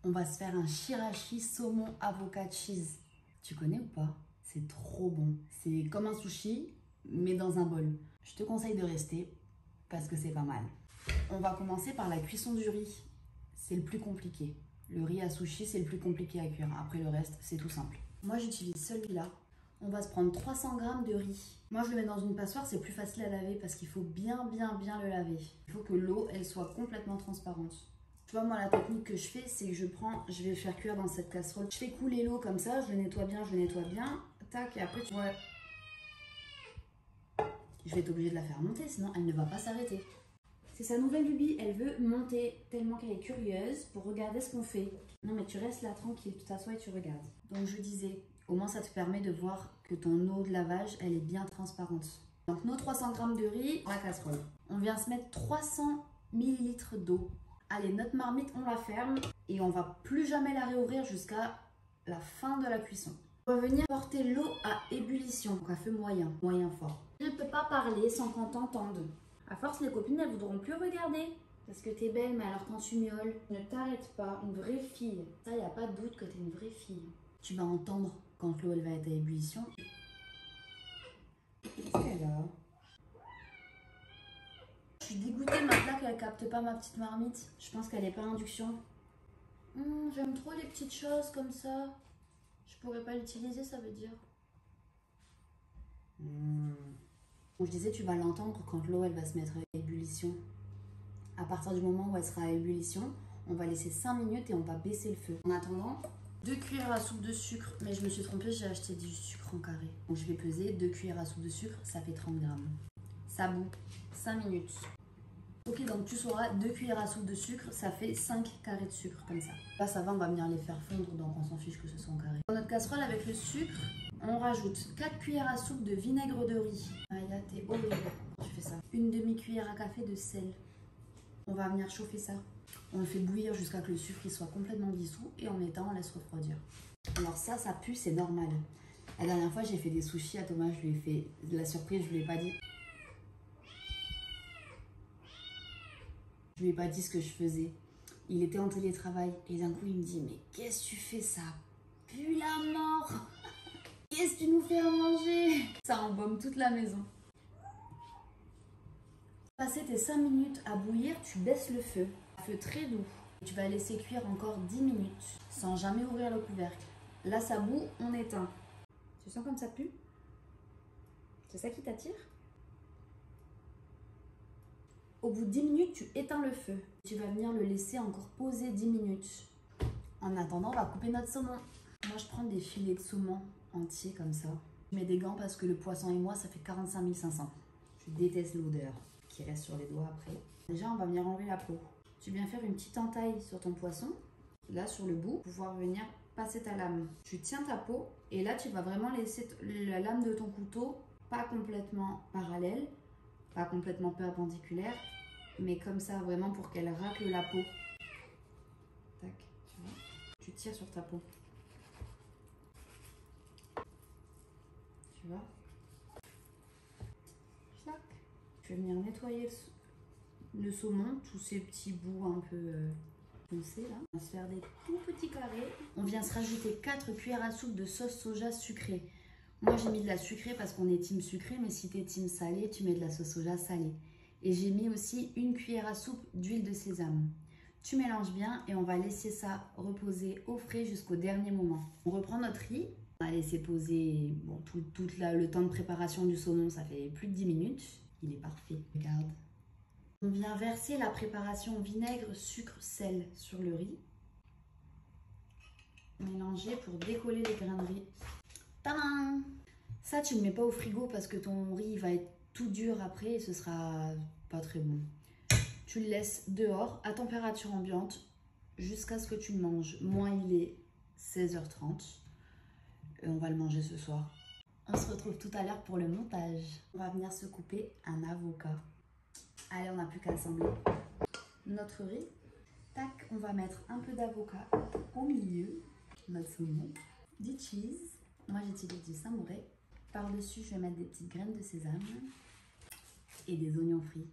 On va se faire un shirashi saumon avocat cheese. Tu connais ou pas? C'est trop bon. C'est comme un sushi, mais dans un bol. Je te conseille de rester parce que c'est pas mal. On va commencer par la cuisson du riz. C'est le plus compliqué. Le riz à sushi, c'est le plus compliqué à cuire. Après le reste, c'est tout simple. Moi, j'utilise celui-là. On va se prendre 300 g de riz. Moi, je le mets dans une passoire, c'est plus facile à laver parce qu'il faut bien le laver. Il faut que l'eau, elle soit complètement transparente. Tu vois, moi, la technique que je fais, c'est que je vais faire cuire dans cette casserole. Je fais couler l'eau comme ça, je le nettoie bien, tac, et après, tu vois, je vais être obligée de la faire monter, sinon elle ne va pas s'arrêter. C'est sa nouvelle lubie, elle veut monter tellement qu'elle est curieuse pour regarder ce qu'on fait. Non, mais tu restes là tranquille, tu t'assois et tu regardes. Donc, je disais, au moins, ça te permet de voir que ton eau de lavage, elle est bien transparente. Donc, nos 300 g de riz dans la casserole. On vient se mettre 300 ml d'eau. Allez, notre marmite, on la ferme et on va plus jamais la réouvrir jusqu'à la fin de la cuisson. On va venir porter l'eau à ébullition, donc à feu moyen, moyen fort. Je ne peux pas parler sans qu'on t'entende. À force, les copines, elles voudront plus regarder. Parce que t'es belle, mais alors quand tu miaules, ne t'arrête pas, une vraie fille. Ça, il n'y a pas de doute que t'es une vraie fille. Tu vas entendre quand l'eau, elle va être à ébullition. Qu'est-ce qu'elle a ? Je suis dégoûtée maintenant qu'elle capte pas ma petite marmite. Je pense qu'elle n'est pas à induction. J'aime trop les petites choses comme ça. Je pourrais pas l'utiliser, ça veut dire. Donc, je disais, tu vas l'entendre quand l'eau, elle va se mettre à ébullition. À partir du moment où elle sera à ébullition, on va laisser 5 minutes et on va baisser le feu. En attendant, 2 cuillères à soupe de sucre. Mais je me suis trompée, j'ai acheté du sucre en carré. Donc, je vais peser 2 cuillères à soupe de sucre, ça fait 30 g. Ça bout 5 minutes. Ok, donc tu sauras, 2 cuillères à soupe de sucre, ça fait 5 carrés de sucre, comme ça. Là, ça va, on va venir les faire fondre, donc on s'en fiche que ce soit en carré. Dans notre casserole, avec le sucre, on rajoute 4 cuillères à soupe de vinaigre de riz. Aya, t'es horrible quand tu fais ça. Une demi-cuillère à café de sel. On va venir chauffer ça. On le fait bouillir jusqu'à ce que le sucre il soit complètement dissous et en étant, on laisse refroidir. Alors ça pue, c'est normal. La dernière fois, j'ai fait des sushis à Thomas, je lui ai fait de la surprise, je lui ai pas dit. Je lui ai pas dit ce que je faisais. Il était en télétravail et d'un coup il me dit mais qu'est-ce que tu fais, ça pue la mort. Qu'est-ce que tu nous fais à manger? Ça embaume toute la maison. Passer tes 5 minutes à bouillir, tu baisses le feu. Feu très doux. Tu vas laisser cuire encore 10 minutes sans jamais ouvrir le couvercle. Là ça bout, on éteint. Tu sens comme ça pue? C'est ça qui t'attire? Au bout de 10 minutes, tu éteins le feu. Tu vas venir le laisser encore poser 10 minutes. En attendant, on va couper notre saumon. Moi, je prends des filets de saumon entiers comme ça. Je mets des gants parce que le poisson et moi, ça fait 45 500. Je déteste l'odeur qui reste sur les doigts après. Déjà, on va venir enlever la peau. Tu viens faire une petite entaille sur ton poisson. Là, sur le bout, pour pouvoir venir passer ta lame. Tu tiens ta peau et là, tu vas vraiment laisser la lame de ton couteau pas complètement parallèle, pas complètement perpendiculaire, mais comme ça, vraiment pour qu'elle racle la peau. Tac, tu vois. Tu tires sur ta peau. Tu vois. Clac. Je vais venir nettoyer le saumon, tous ces petits bouts un peu foncés là. On va se faire des tout petits carrés. On vient se rajouter 4 cuillères à soupe de sauce soja sucrée. Moi, j'ai mis de la sucrée parce qu'on est team sucré, mais si tu es team salé, tu mets de la sauce soja salée. Et j'ai mis aussi 1 cuillère à soupe d'huile de sésame. Tu mélanges bien et on va laisser ça reposer au frais jusqu'au dernier moment. On reprend notre riz. On va laisser poser bon, tout le temps de préparation du saumon, ça fait plus de 10 minutes. Il est parfait, regarde. On vient verser la préparation vinaigre, sucre, sel sur le riz. Mélanger pour décoller les grains de riz. Tadam! Ça, tu ne le mets pas au frigo parce que ton riz va être tout dur après et ce sera pas très bon. Tu le laisses dehors à température ambiante jusqu'à ce que tu le manges. Moi, il est 16h30 et on va le manger ce soir. On se retrouve tout à l'heure pour le montage. On va venir se couper un avocat. Allez, on n'a plus qu'à assembler notre riz. Tac, on va mettre un peu d'avocat au milieu, notre saumon, du cheese. Moi, j'utilise du samouraï. Par-dessus, je vais mettre des petites graines de sésame et des oignons frits.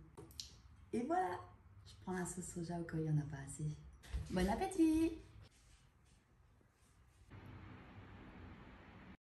Et voilà, je prends la sauce soja au cas où il n'y en a pas assez. Bon appétit!